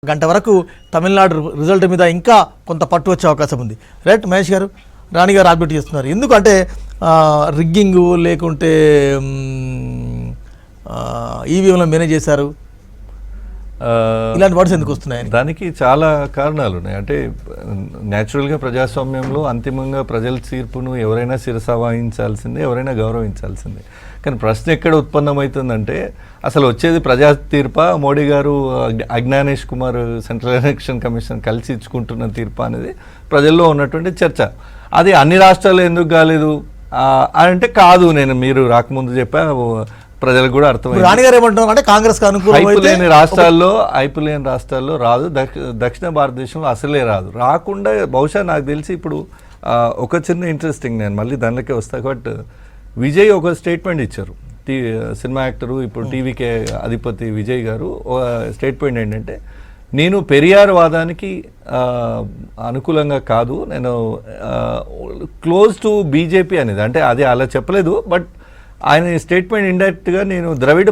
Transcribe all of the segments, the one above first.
గంట వరకు తమిళనాడు రిజల్ట్ మీద ఇంకా కొంత పట్టు వచ్చే అవకాశం ఉంది. రైట్ మహేష్ గారు, రాణి గారు అడ్మిట్ చేస్తున్నారు. ఎందుకంటే రిగ్గింగ్ లేకుంటే ఈవీఎంలో మేనేజ్ చేశారు, ఇలాంటి వర్డ్స్ ఎందుకు వస్తున్నాయని దానికి చాలా కారణాలు ఉన్నాయి. అంటే న్యాచురల్గా ప్రజాస్వామ్యంలో అంతిమంగా ప్రజల తీర్పును ఎవరైనా శిరసావహించాల్సిందే, ఎవరైనా గౌరవించాల్సిందే. కానీ ప్రశ్న ఎక్కడ ఉత్పన్నమవుతుందంటే అసలు వచ్చేది ప్రజా తీర్పా, మోడీ గారు అజ్ఞానేష్ కుమార్ సెంట్రల్ ఎలక్షన్ కమిషన్ కలిసి ఇచ్చుకుంటున్న తీర్పా అనేది ప్రజల్లో ఉన్నటువంటి చర్చ. అది అన్ని రాష్ట్రాల్లో ఎందుకు కాలేదు అంటే కాదు, నేను మీరు రాకముందు చెప్పా, ప్రజలకు కూడా అర్థమైంది. రాణిగారు ఏమంటున్నారు అంటే కాంగ్రెస్ ఐపులేని రాష్ట్రాల్లో రాదు, దక్షిణ భారతదేశంలో అసలే రాదు. రాకుండా బహుశా నాకు తెలిసి ఇప్పుడు ఒక చిన్న ఇంట్రెస్టింగ్, నేను మళ్ళీ దానిలోకే వస్తా. బట్ విజయ్ ఒక స్టేట్మెంట్ ఇచ్చారు, సినిమా యాక్టరు, ఇప్పుడు టీవీకే అధిపతి విజయ్ గారు స్టేట్మెంట్ ఏంటంటే, నేను పెరియార్ వాదానికి అనుకూలంగా కాదు, నేను క్లోజ్ టు బీజేపీ అనేది, అంటే అది అలా చెప్పలేదు. బట్ ఆయన స్టేట్మెంట్ ఇండైరెక్ట్గా నేను ద్రవిడ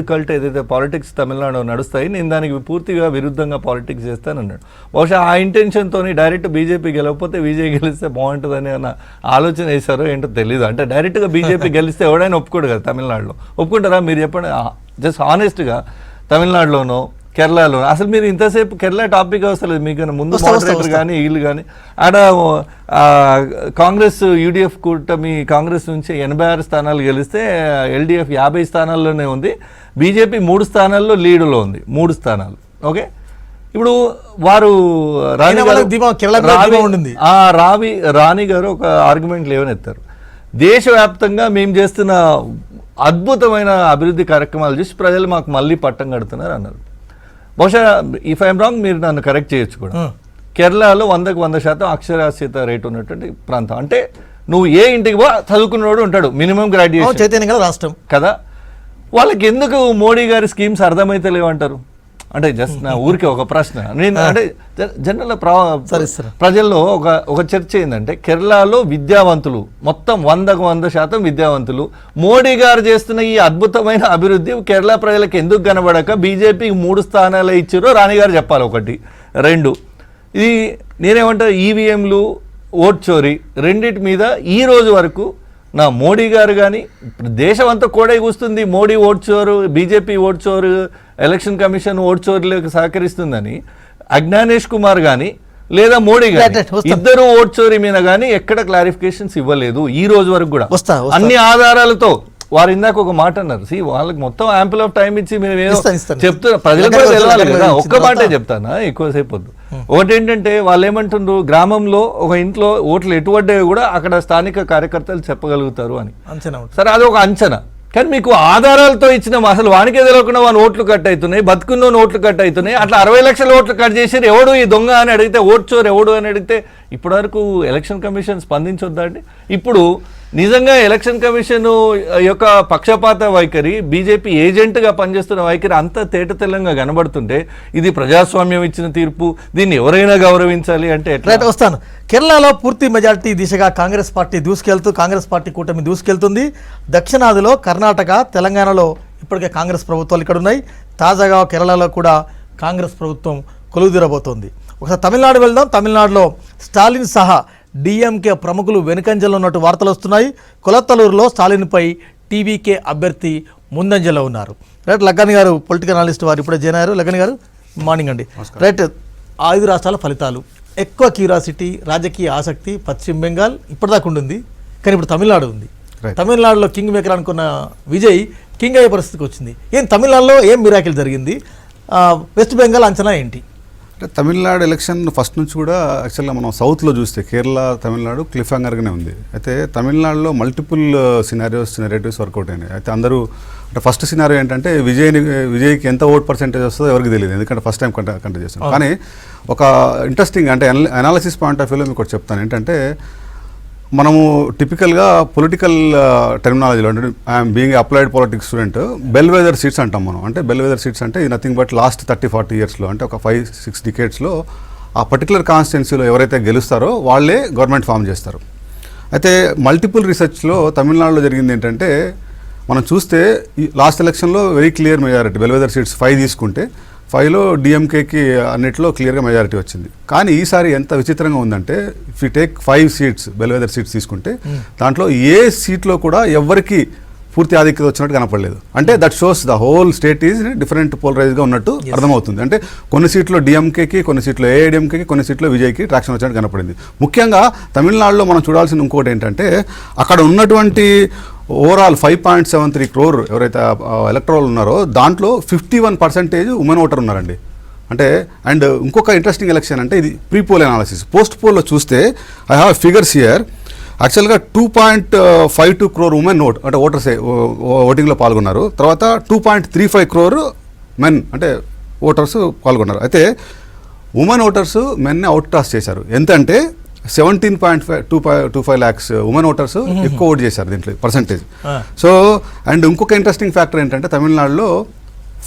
కల్ట్ ఏదైతే పాలిటిక్స్ తమిళనాడు నడుస్తాయి, నేను దానికి పూర్తిగా విరుద్ధంగా పాలిటిక్స్ చేస్తానన్నాడు. బహుశా ఆ ఇంటెన్షన్తో డైరెక్ట్ బీజేపీ గెలవకపోతే విజయ్ గెలిస్తే బాగుంటుందని అన్న ఆలోచన వేశారో ఏంటో తెలీదు. అంటే డైరెక్ట్గా బీజేపీ గెలిస్తే ఎవడైనా ఒప్పుకోడు కదా తమిళనాడులో. ఒప్పుకుంటారా మీరు చెప్పండి జస్ట్ ఆనెస్ట్గా? తమిళనాడులోనో కేరళలో అసలు మీరు ఇంతసేపు కేరళ టాపిక్ వస్తలేదు మీకు, ముందు మోడరేటర్ కానీ వీళ్ళు కానీ. ఆడ కాంగ్రెస్ యూడిఎఫ్ కూటమి కాంగ్రెస్ నుంచి 86 స్థానాలు గెలిస్తే ఎల్డిఎఫ్ 50 స్థానాల్లోనే ఉంది, బీజేపీ 3 స్థానాల్లో లీడులో ఉంది, 3 స్థానాలు. ఓకే, ఇప్పుడు వారు రాణి గారు ఒక ఆర్గ్యుమెంట్ లేవనెత్తారు, దేశవ్యాప్తంగా మేము చేస్తున్న అద్భుతమైన అభివృద్ధి కార్యక్రమాలు చూసి ప్రజలు మాకు మళ్ళీ పట్టం కడుతున్నారు అన్నారు. బహుశా ఇఫ్ ఐఎమ్ రాంగ్ మీరు నన్ను కరెక్ట్ చేయొచ్చు కూడా. కేరళలో 100% అక్షరాస్యత రేటు ఉన్నటువంటి ప్రాంతం. అంటే నువ్వు ఏ ఇంటికి పో చదువుకున్నవాడు ఉంటాడు, మినిమం గ్రాడ్యుయేషన్ రాష్ట్రం కదా. వాళ్ళకి ఎందుకు మోడీ గారి స్కీమ్స్ అర్థమైతే లేవంటారు? అంటే జస్ట్ నా ఊరికి ఒక ప్రశ్న. నేను అంటే జనరల్ ప్రజల్లో ఒక చర్చ ఏంటంటే, కేరళలో విద్యావంతులు మొత్తం 100% విద్యావంతులు, మోడీ గారు చేస్తున్న ఈ అద్భుతమైన అభివృద్ధి కేరళ ప్రజలకు ఎందుకు కనబడక బీజేపీకి 3 స్థానాలు ఇచ్చారో రాణి గారు చెప్పాలి. 1, 2 ఇది నేనేమంటా, ఈవీఎంలు, ఓట్ చోరీ రెండింటి మీద ఈ రోజు వరకు నా మోడీ గారు కానీ దేశం అంతా కోడై కూస్తుంది, మోడీ ఓట్ చోరు, బీజేపీ ఓట్ చోరు, ఎలక్షన్ కమిషన్ ఓట్ చోరులకు సహకరిస్తుందని అజ్ఞానేష్ కుమార్ కానీ లేదా మోడీ గారు ఇద్దరు ఓట్ చోరీ మీద కానీ ఎక్కడ క్లారిఫికేషన్స్ ఇవ్వలేదు ఈ రోజు వరకు కూడా. అన్ని ఆధారాలతో వారు ఇందాక ఒక మాట అన్నారు, వాళ్ళకి మొత్తం యాంపుల్ ఆఫ్ టైం ఇచ్చి మేము ఏదో చెప్తున్నా, ప్రజలకు తెలియాలి కదా. ఒక్క మాటే చెప్తానా, ఎక్కువసేపు వద్దు. ఒకటి ఏంటంటే, వాళ్ళు ఏమంటుండ్రు, గ్రామంలో ఒక ఇంట్లో ఓట్లు ఎటువంటివి కూడా అక్కడ స్థానిక కార్యకర్తలు చెప్పగలుగుతారు అని. సరే, అది ఒక అంచనా. కానీ మీకు ఆధారాలతో ఇచ్చిన అసలు వానికే తెలియకుండా వాని ఓట్లు కట్ అవుతున్నాయి, బతుకున్న ఓట్లు కట్ అవుతున్నాయి, అట్లా 60 లక్షల ఓట్లు కట్ చేసి ఎవడు ఈ దొంగ అని అడిగితే, ఓట్ చోరు ఎవడు అని అడిగితే ఇప్పటి వరకు ఎలక్షన్ కమిషన్ స్పందించొద్దా అండి? ఇప్పుడు నిజంగా ఎలక్షన్ కమిషన్ యొక్క పక్షపాత వైఖరి, బీజేపీ ఏజెంట్గా పనిచేస్తున్న వైఖరి అంతా తేటతెల్లంగా కనబడుతుంటే, ఇది ప్రజాస్వామ్యం ఇచ్చిన తీర్పు, దీన్ని ఎవరైనా గౌరవించాలి అంటే ఎట్లా? వస్తాను. కేరళలో పూర్తి మెజార్టీ దిశగా కాంగ్రెస్ పార్టీ కూటమి దూసుకెళ్తుంది. దక్షిణాదిలో కర్ణాటక, తెలంగాణలో ఇప్పటికే కాంగ్రెస్ ప్రభుత్వాలు ఇక్కడ ఉన్నాయి. తాజాగా కేరళలో కూడా కాంగ్రెస్ ప్రభుత్వం కొలువుదీరబోతోంది. ఒకసారి తమిళనాడు వెళ్దాం. తమిళనాడులో స్టాలిన్ సహా డిఎంకే ప్రముఖులు వెనుకంజలో ఉన్నట్టు వార్తలు వస్తున్నాయి. కొలత్తలూరులో స్టాలిన్పై టీవీకే అభ్యర్థి ముందంజలో ఉన్నారు. రైట్, లగ్గన్ గారు పొలిటికల్ అనలిస్ట్ వారు ఇప్పుడే జాయిన్ అయ్యారు. లగ్గన్ గారు మార్నింగ్ అండి. రైట్, 5 రాష్ట్రాల ఫలితాలు, ఎక్కువ క్యూరియాసిటీ, రాజకీయ ఆసక్తి పశ్చిమ బెంగాల్ ఇప్పటిదాకా ఉండింది, కానీ ఇప్పుడు తమిళనాడు ఉంది. తమిళనాడులో కింగ్ మేకర్ అనుకున్న విజయ్ కింగ్ అయ్యే పరిస్థితికి వచ్చింది. ఏం తమిళనాడులో ఏం మిరాకిల్ జరిగింది? వెస్ట్ బెంగాల్ అంచనా ఏంటి? అంటే తమిళనాడు ఎలక్షన్ ఫస్ట్ నుంచి కూడా యాక్చువల్గా మనం సౌత్లో చూస్తే కేరళ, తమిళనాడు క్లిఫ్ హ్యాంగర్గానే ఉంది. అయితే తమిళనాడులో మల్టిపుల్ నెరేటివ్స్ వర్కౌట్ అయినాయి. అయితే అందరూ అంటే ఫస్ట్ సినారియో ఏంటంటే, విజయ్కి ఎంత ఓట్ పర్సెంటేజ్ వస్తుందో ఎవరికి తెలియదు, ఎందుకంటే ఫస్ట్ టైం కంటెస్ట్ చేస్తాం. కానీ ఒక ఇంట్రెస్టింగ్ అంటే అనాలిసిస్ పాయింట్ ఆఫ్ వ్యూలో మీకు ఒకటి చెప్తాను. ఏంటంటే, మనము టిపికల్గా పొలిటికల్ టెర్మినాలజీలో, అంటే I'm being applied politics student, bellwether seats అంటాం మనం. అంటే బెల్వెదర్ సీట్స్ అంటే ఇది నథింగ్ బట్ లాస్ట్ 30-40 ఇయర్స్లో, అంటే ఒక 5-6 డికేడ్స్లో ఆ పర్టికులర్ కాన్స్టిట్యున్సీలో ఎవరైతే గెలుస్తారో వాళ్ళే గవర్నమెంట్ ఫామ్ చేస్తారు. అయితే మల్టిపుల్ రీసెర్చ్లో తమిళనాడులో జరిగింది ఏంటంటే, మనం చూస్తే ఈ లాస్ట్ ఎలక్షన్లో very clear majority, Belvedere seats 5 తీసుకుంటే 5లో డిఎంకేకి అన్నిట్లో క్లియర్గా మెజారిటీ వచ్చింది. కానీ ఈసారి ఎంత విచిత్రంగా ఉందంటే if you take 5 seats bellwether seats తీసుకుంటే దాంట్లో ఏ సీట్లో కూడా ఎవరికి పూర్తి ఆధిక్యత వచ్చినట్టు కనపడలేదు. అంటే that shows the whole state is different పోలరైజ్గా ఉన్నట్టు అర్థమవుతుంది. అంటే కొన్ని సీట్లో డిఎంకేకి, కొన్ని సీట్లో ఏఐడిఎంకేకి, కొన్ని సీట్లో విజయ్కి ట్రాక్షన్ వచ్చినట్టు కనపడింది. ముఖ్యంగా తమిళనాడులో మనం చూడాల్సిన ఇంకోటి ఏంటంటే అక్కడ ఉన్నటువంటి ఓవరాల్ 5.73 crore ఎవరైతే ఎలక్టోరల్ ఉన్నారో దాంట్లో 51% ఉమెన్ ఓటర్ ఉన్నారండి. అంటే అండ్ ఇంకొక ఇంట్రెస్టింగ్ ఎలక్షన్ అంటే ఇది ప్రీ పోల్ అనాలిసిస్. పోస్ట్ పోల్లో చూస్తే ఐ హ్యావ్ ఫిగర్స్ హియర్. యాక్చువల్గా 2.52 crore ఉమెన్ అంటే ఓటర్సే ఓటింగ్లో పాల్గొన్నారు. తర్వాత 2.35 crore మెన్ అంటే ఓటర్స్ పాల్గొన్నారు. అయితే ఉమెన్ ఓటర్స్ మెన్నే అవుట్ క్లాస్ చేశారు. ఎంతంటే 17.25 lakhs ఉమెన్ ఓటర్స్ ఎక్కువ ఓట్ చేశారు దీంట్లో పర్సంటేజ్. సో అండ్ ఇంకొక ఇంట్రెస్టింగ్ ఫ్యాక్టర్ ఏంటంటే తమిళనాడులో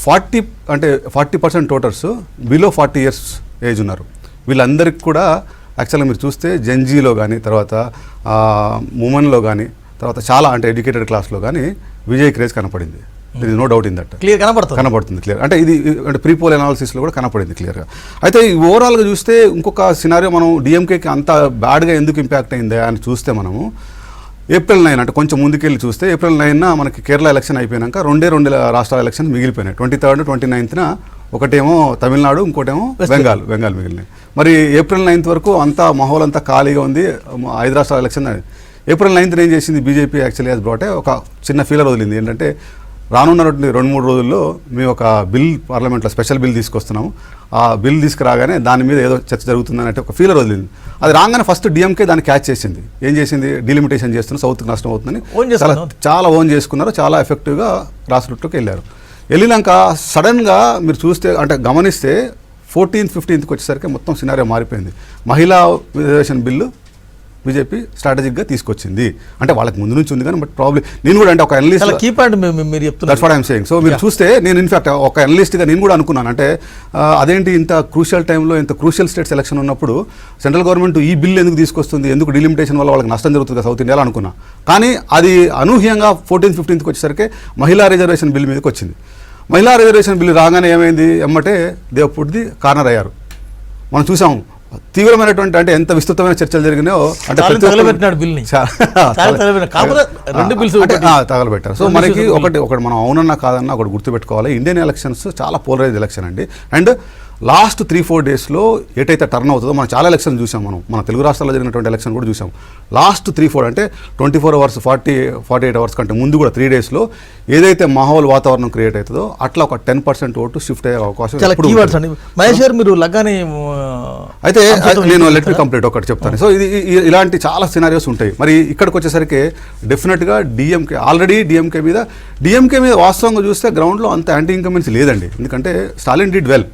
40% ఓటర్స్ బిలో 40 years ఏజ్ ఉన్నారు. వీళ్ళందరికీ కూడా యాక్చువల్గా మీరు చూస్తే జెన్జీలో కానీ తర్వాత ఉమెన్లో కానీ తర్వాత చాలా అంటే ఎడ్యుకేటెడ్ క్లాస్లో కానీ విజయ్ క్రేజ్ కనపడింది. There is no doubt in that. Clear కనపడుతుంది క్లియర్. అంటే ఇది అంటే ప్రీ పోల్ అనాలిసిస్లో కూడా కనపడింది క్లియర్గా. అయితే ఈ ఓవరాల్గా చూస్తే ఇంకొక సినారియో మనం డిఎంకేకి అంత బ్యాడ్గా ఎందుకు ఇంపాక్ట్ అయిందా అని చూస్తే మనము April 9 అంటే కొంచెం ముందుకెళ్ళి చూస్తే April 9 మనకి కేరళ ఎలక్షన్ అయిపోయాక రెండు రాష్ట్రాల ఎలక్షన్ మిగిలిపోయినాయి. 23rd 29th ఒకటేమో తమిళనాడు, ఇంకోటేమో బెంగాల్ మిగిలినాయి. మరి April 9 వరకు అంతా మాహోల్ అంతా ఖాళీగా ఉంది. 5 రాష్ట్రాల ఎలక్షన్. April 9 ఏం చేసింది బీజేపీ యాక్చువల్లీ యాజ్ బ్రాట్ ఒక చిన్న ఫీలర్ వదిలింది. ఏంటంటే రానున్నటువంటి 2-3 రోజుల్లో మేము ఒక బిల్ పార్లమెంట్లో స్పెషల్ బిల్ తీసుకొస్తున్నాము. ఆ బిల్ తీసుకురాగానే దాని మీద ఏదో చర్చ జరుగుతుందనంటే ఒక ఫీలర్ వదిలింది. అది రాగానే ఫస్ట్ డిఎంకే దాన్ని క్యాచ్ చేసింది. ఏం చేసింది, డిలిమిటేషన్ చేస్తున్న సౌత్కి నష్టం అవుతుందని చాలా ఓన్ చేసుకున్నారు. చాలా ఎఫెక్టివ్గా గ్రాస్ రూట్లోకి వెళ్ళారు. వెళ్ళినాక సడన్గా మీరు చూస్తే అంటే గమనిస్తే 14th 15th వచ్చేసరికి మొత్తం సినారియో మారిపోయింది. మహిళా రిజర్వేషన్ బిల్లు బీజేపీ స్ట్రాటజిక్గా తీసుకొచ్చింది. అంటే వాళ్ళకి ముందు నుంచి ఉంది కానీ బట్ ప్రాబ్లీ నేను కూడా అంటే ఒక అనలిస్ట్ కీ పాయింట్ మీరు చెప్తున్నారు. That's what I'm saying. So మీరు చూస్తే నేను ఇన్ఫాక్ట్ ఒక అనలిస్ట్గా నేను కూడా అనుకున్నాను. అంటే అదేంటి ఇంత క్రూషియల్ టైంలో ఇంత క్రూషియల్ స్టేట్స్ ఎలక్షన్ ఉన్నప్పుడు సెంట్రల్ గవర్నమెంట్ ఈ బిల్ ఎందుకు తీసుకొస్తుంది, ఎందుకు డిలిమిటేషన్ వల్ల వాళ్ళకి నష్టం జరుగుతుంది సౌత్ ఇండియాలో అనుకున్నా. కానీ అది అనూహ్యంగా 14th 15th వచ్చేసరికి మహిళా రిజర్వేషన్ బిల్ మీదకి వచ్చింది. మహిళా రిజర్వేషన్ బిల్లు రాగానే ఏమైంది, ఎమ్మటే దేవ్ పుట్ది కార్నర్ అయ్యారు. మనం చూసాం తీవ్రమైనటువంటి అంటే ఎంత విస్తృతమైన చర్చలు జరిగినాయో అంటే తగలబెట్టారు. సో మనకి ఒకటి మనం అవునన్నా కాదన్నా ఒకటి గుర్తుపెట్టుకోవాలి. ఇండియన్ ఎలక్షన్స్ చాలా పోలరైజ్ ఎలక్షన్ అండి. అండ్ లాస్ట్ 3-4 daysలో ఏటైతే టర్న్ అవుతుందో మనం చాలా ఎలక్షన్ చూసాం. మన తెలుగు రాష్ట్రాల్లో జరిగినటువంటి ఎలక్షన్ కూడా చూసాం. లాస్ట్ 3-4 అంటే 24 hours 48 hours కంటే ముందు కూడా 3 daysలో ఏదైతే మాహోల్ వాతావరణం క్రియేట్ అవుతుందో అట్లా ఒక 10% ఓటు షిఫ్ట్ అయ్యే అవకాశం. అయితే నేను లెట్ మీ కంప్లీట్ ఒకటి చెప్తాను. సో ఇది ఇలాంటి చాలా సినారియోస్ ఉంటాయి. మరి ఇక్కడికి వచ్చేసరికి డెఫినెట్గా ఆల్రెడీ డిఎంకే మీద వాస్తవంగా చూస్తే గ్రౌండ్లో అంత యాంటీ ఇన్కంబెన్సీ లేదండి. ఎందుకంటే Stalin did well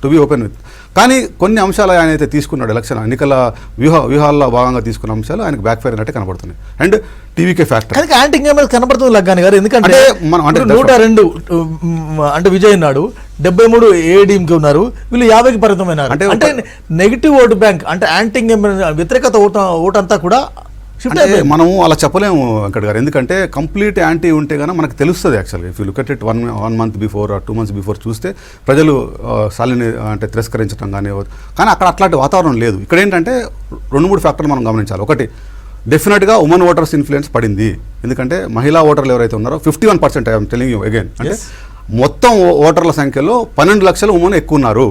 to be open with. కానీ కొన్ని అంశాలు ఆయన అయితే తీసుకున్నాడు ఎలక్షన్ ఎన్నికల వ్యూహాల్లో భాగంగా తీసుకున్న అంశాలు ఆయనకు బ్యాక్ ఫైర్ అయినట్టే కనబడుతుంది. అండ్ టీవీకే ఫ్యాక్టర్ కనబడుతుంది లగ్గాని గారు. ఎందుకంటే 102 అంటే విజయ్ ఉన్నాడు, 73 ఏఐడిఎంకే ఉన్నారు, వీళ్ళు 50కి పరిమితమైనారు. అంటే నెగిటివ్ ఓటు బ్యాంక్ అంటే యాంటీ వ్యతిరేకత ఓటు అంతా కూడా మనము అలా చెప్పలేము వెంకట్ గారు. ఎందుకంటే కంప్లీట్ యాంటీ ఉంటే కనుక మనకు తెలుస్తుంది. యాక్చువల్గా if you look at it 1 month before 2 months before చూస్తే ప్రజలు సాలిని అంటే తిరస్కరించడం కానీ అక్కడ అట్లాంటి వాతావరణం లేదు. ఇక్కడ ఏంటంటే 2-3 ఫ్యాక్టర్లు మనం గమనించాలి. ఒకటి డెఫినెట్గా ఉమెన్ ఓటర్స్ ఇన్ఫ్లుయెన్స్ పడింది. ఎందుకంటే మహిళా ఓటర్లు ఎవరైతే ఉన్నారో 51% ఐఎమ్ టెలింగ్ యూ అగైన్. అంటే మొత్తం ఓటర్ల సంఖ్యలో 12 లక్షల ఉమెన్ ఎక్కువ ఉన్నారు.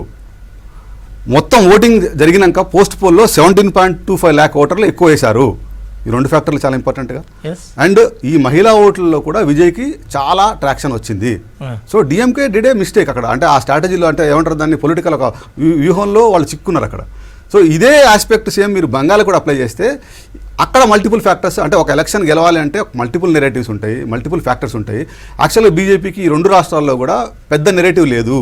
మొత్తం ఓటింగ్ జరిగినాక పోస్ట్ పోల్లో 17.25 lakh ఓటర్లు ఎక్కువ వేశారు. ఈ 2 ఫ్యాక్టర్లు చాలా ఇంపార్టెంట్గా. అండ్ ఈ మహిళా ఓట్లలో కూడా విజయ్కి చాలా ట్రాక్షన్ వచ్చింది. So DMK did a mistake అక్కడ. అంటే ఆ స్ట్రాటజీలో అంటే ఏమంటారు దాన్ని పొలిటికల్ ఒక వ్యూహంలో వాళ్ళు చిక్కున్నారు అక్కడ. సో ఇదే ఆస్పెక్ట్ సేమ్ మీరు బెంగాల్ కూడా అప్లై చేస్తే అక్కడ మల్టిపుల్ ఫ్యాక్టర్స్ అంటే ఒక ఎలక్షన్ గెలవాలి అంటే మల్టిపుల్ నెరేటివ్స్ ఉంటాయి, మల్టిపుల్ ఫ్యాక్టర్స్ ఉంటాయి. యాక్చువల్గా బీజేపీకి ఈ 2 రాష్ట్రాల్లో కూడా పెద్ద నెరేటివ్ లేదు.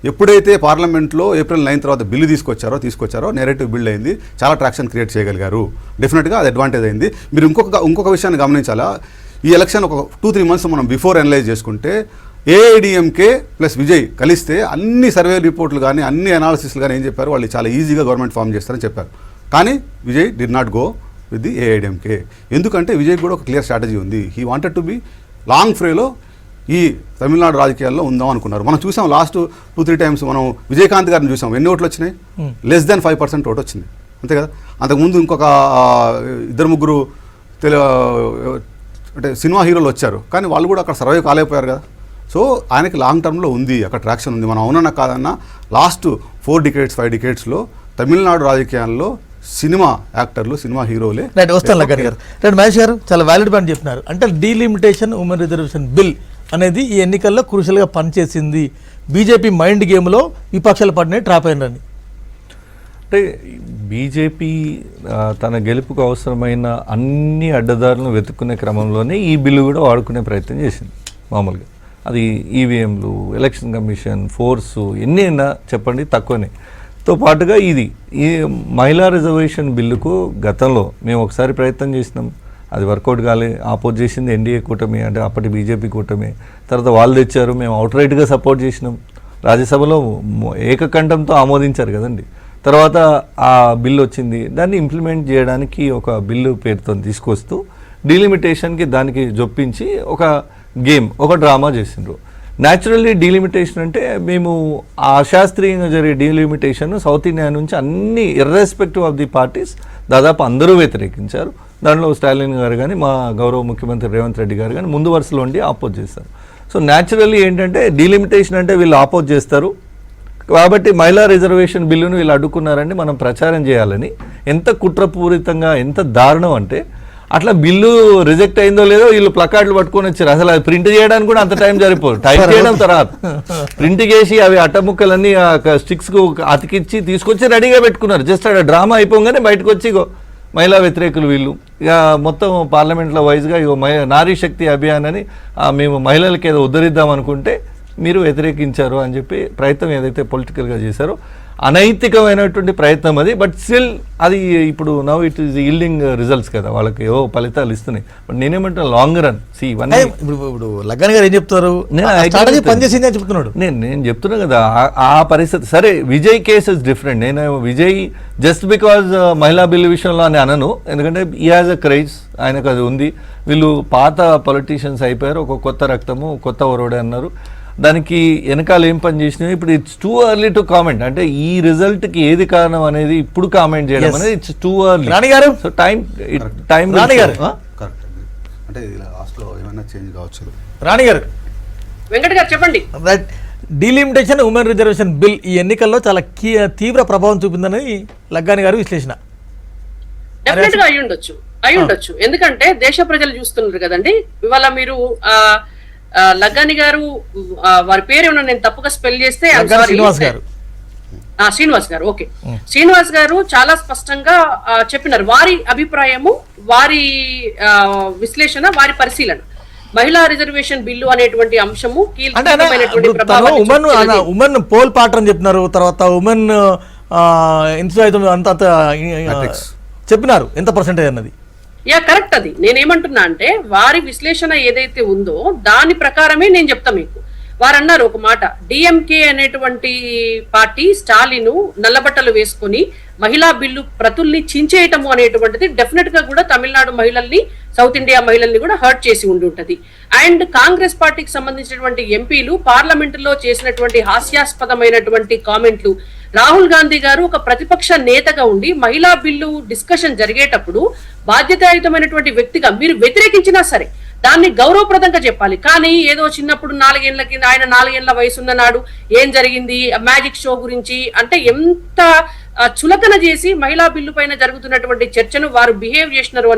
ఎప్పుడైతే పార్లమెంట్లో April 9 తర్వాత బిల్లు తీసుకొచ్చారో నెరేటివ్ బిల్డ్ అయింది, చాలా ట్రాక్షన్ క్రియేట్ చేయగలిగారు. డెఫినెట్గా అది అడ్వాంటేజ్ అయింది. మీరు ఇంకొక విషయాన్ని గమనించాలా, ఈ ఎలక్షన్ ఒక 2-3 months మనం బిఫోర్ అనలైజ్ చేసుకుంటే ఏఐడిఎంకే ప్లస్ విజయ్ కలిస్తే అన్ని సర్వే రిపోర్ట్లు కానీ అన్ని అనాలిసిస్లు కానీ ఏం చెప్పారు, వాళ్ళు చాలా ఈజీగా గవర్నమెంట్ ఫామ్ చేస్తారని చెప్పారు. కానీ Vijay did not go with the AIADMK. ఎందుకంటే విజయ్ కూడా ఒక క్లియర్ స్ట్రాటజీ ఉంది. He wanted to be long ఫ్రేలో ఈ తమిళనాడు రాజకీయాల్లో ఉందాం అనుకున్నారు. మనం చూసాం లాస్ట్ 2-3 టైమ్స్ మనం విజయకాంత్ గారిని చూసాం. ఎన్ని ఓట్లు వచ్చినాయి? లెస్ దాన్ 5% ఓటు వచ్చింది, అంతే కదా. అంతకుముందు ఇంకొక 2-3 అంటే సినిమా హీరోలు వచ్చారు, కానీ వాళ్ళు కూడా అక్కడ సర్వైవ్ కాలేకపోయారు కదా. సో ఆయనకి లాంగ్ టర్మ్లో ఉంది, అక్కడ ట్రాక్షన్ ఉంది. మనం అవునన్నా కాదన్నా లాస్ట్ 4 decades 5 decadesలో తమిళనాడు రాజకీయాల్లో సినిమా యాక్టర్లు, సినిమా హీరోలే. రైట్, వస్తాను లగ్గన్ గారు. రైట్, మహేష్ గారు చాలా వ్యాలిడ్ పాయింట్ చెప్తున్నారు. అంటే డీలిమిటేషన్ ఉమెన్ రిజర్వేషన్ బిల్ అనేది ఈ ఎన్నికల్లో క్రూషియల్గా పనిచేసింది. బీజేపీ మైండ్ గేమ్లో విపక్షాలు పడినాయి, ట్రాప్ అయినని. అంటే బీజేపీ తన గెలుపుకు అవసరమైన అన్ని అడ్డదారులను వెతుక్కునే క్రమంలోనే ఈ బిల్లు కూడా వాడుకునే ప్రయత్నం చేసింది. మామూలుగా అది ఈవీఎంలు, ఎలక్షన్ కమిషన్, ఫోర్సు ఎన్ని అయినా చెప్పండి తక్కువనే. తో పాటుగా ఈ మహిళా రిజర్వేషన్ బిల్లుకు గతంలో మేము ఒకసారి ప్రయత్నం చేసినాం, అది వర్కౌట్ కాలే. ఆపోజ్ చేసింది ఎన్డీఏ కూటమి, అంటే అప్పటి బీజేపీ కూటమి. తర్వాత వాళ్ళు తెచ్చారు, మేము అవుట్రైట్గా సపోర్ట్ చేసినాం. రాజ్యసభలో ఏకకంఠంతో ఆమోదించారు కదండి. తర్వాత ఆ బిల్లు వచ్చింది, దాన్ని ఇంప్లిమెంట్ చేయడానికి ఒక బిల్లు పేరుతో తీసుకొస్తూ డీలిమిటేషన్కి దానికి జొప్పించి ఒక గేమ్, ఒక డ్రామా చేసిండ్రు. న్యాచురల్లీ డీలిమిటేషన్ అంటే మేము అశాస్త్రీయంగా జరిగే డీలిమిటేషన్ సౌత్ ఇండియా నుంచి అన్ని ఇర్రెస్పెక్టివ్ ఆఫ్ ది పార్టీస్ దాదాపు అందరూ వ్యతిరేకించారు. దాంట్లో స్టాలిన్ గారు కానీ మా గౌరవ ముఖ్యమంత్రి రేవంత్ రెడ్డి గారు కానీ ముందు వరుసలో ఉండి ఆపోజ్ చేస్తారు. సో న్యాచురల్లీ ఏంటంటే డీలిమిటేషన్ అంటే వీళ్ళు ఆపోజ్ చేస్తారు కాబట్టి మహిళా రిజర్వేషన్ బిల్లును వీళ్ళు అడ్డుకున్నారని మనం ప్రచారం చేయాలని. ఎంత కుట్రపూరితంగా, ఎంత దారుణం అంటే అట్లా బిల్లు రిజెక్ట్ అయిందో లేదో వీళ్ళు ప్లకార్డులు పట్టుకొని వచ్చారు. అసలు అది ప్రింట్ చేయడానికి కూడా అంత టైం సరిపోదు. టైప్ చేయడం తర్వాత ప్రింట్ చేసి అవి అట్టముక్కలన్నీ స్టిక్స్కు అతికిచ్చి తీసుకొచ్చి రెడీగా పెట్టుకున్నారు. జస్ట్ అక్కడ డ్రామా అయిపోగానే బయటకు వచ్చి మహిళా వ్యతిరేకులు వీళ్ళు ఇక మొత్తం పార్లమెంట్లో వైజ్గా నారీ శక్తి అభియాన్ అని మేము మహిళలకి ఏదో ఉద్ధరిద్దాం అనుకుంటే మీరు వ్యతిరేకించారు అని చెప్పి ప్రయత్నం ఏదైతే పొలిటికల్గా చేశారో అనైతికమైనటువంటి ప్రయత్నం అది. బట్ స్టిల్ అది ఇప్పుడు now it is yielding results కదా, వాళ్ళకి ఏవో ఫలితాలు ఇస్తున్నాయి. బట్ నేనేమంటా లాంగ్ రన్ ఇప్పుడు లగ్గన్ గారు ఏం చెప్తారు, పనిచేసింది అని చెప్తున్నాడు. నేను చెప్తున్నా కదా ఆ పరిస్థితి. సరే, విజయ్ కేస్ ఇస్ డిఫరెంట్. నేను విజయ్ జస్ట్ బికాజ్ మహిళా బిల్లు విషయంలో అని అనను, ఎందుకంటే ఈ హ్యాజ్ అ క్రైజ్, ఆయనకు అది ఉంది. వీళ్ళు పాత పొలిటీషియన్స్ అయిపోయారు, ఒక కొత్త రక్తము, కొత్త ఒరవడే అన్నారు. దానికి వెనకాల ఏం పని చేసినా ఇప్పుడు it's too early to comment. అంటే ఈ రిజల్ట్కి ఏది కారణం అనేది ఇప్పుడు కామెంట్ చేయడం అనేది ఇట్స్ టూ ఎర్లీ. రాణి గారు, సో టైం రాణి గారు అంటే లాస్ట్లో ఏమైనా చేంజ్ కావచ్చు. రాణి గారు, వెంకట్ గారు చెప్పండి. Right, delimitation women reservation bill ఈ ఎన్నికల్లో చాలా తీవ్ర ప్రభావం చూపిందని లగ్గాని గారు విశ్లేషణ. డెఫినెట్ గా అయి ఉండొచ్చు. ఎందుకంటే దేశ ప్రజలు చూస్తున్నారు కదండి. ఇవాళ మీరు లగ్గాని గారు వారి పేరు ఏమన్నా నేను తప్పుగా స్పెల్ చేస్తే శ్రీనివాస్ గారు, ఓకే, శ్రీనివాస్ గారు చాలా స్పష్టంగా చెప్పినారు వారి అభిప్రాయము, వారి విశ్లేషణ, వారి పరిశీలన. మహిళా రిజర్వేషన్ బిల్లు అనేటువంటి అంశము ఉమెన్ పోల్ పార్ట్ అని చెప్పినారు. తర్వాత ఉమెన్ అంత చెప్పినారు ఎంత పర్సెంటేజ్ అన్నది. కరెక్ట్. అది నేనేమంటున్నా అంటే వారి విశ్లేషణ ఏదైతే ఉందో దాని ప్రకారమే నేను చెప్తా మీకు. వారు అన్నారు ఒక మాట, డిఎంకే అనేటువంటి పార్టీ స్టాలిన్ నల్లబట్టలు వేసుకొని మహిళా బిల్లు ప్రతుల్ని చించేయటము అనేటువంటిది డెఫినెట్ గా కూడా తమిళనాడు మహిళల్ని, సౌత్ ఇండియా మహిళల్ని కూడా హర్ట్ చేసి ఉండుంటది. అండ్ కాంగ్రెస్ పార్టీకి సంబంధించినటువంటి ఎంపీలు పార్లమెంట్ లో చేసినటువంటి హాస్యాస్పదమైనటువంటి కామెంట్లు, రాహుల్ గాంధీ గారు ఒక ప్రతిపక్ష నేతగా ఉండి మహిళా బిల్లు డిస్కషన్ జరిగేటప్పుడు బాధ్యతాయుతమైనటువంటి వ్యక్తిగా మీరు వ్యతిరేకించినా సరే దాన్ని గౌరవప్రదంగా చెప్పాలి. కానీ ఏదో చిన్నప్పుడు 4 ఏళ్ల కింద ఆయన 4 ఏళ్ల వయసున్న నాడు ఏం జరిగింది మ్యాజిక్ షో గురించి అంటే ఎంత చులకన చేసి మహిళా బిల్లు పైన జరుగుతున్నటువంటి చర్చను వారు బిహేవ్ చేసినారు అనే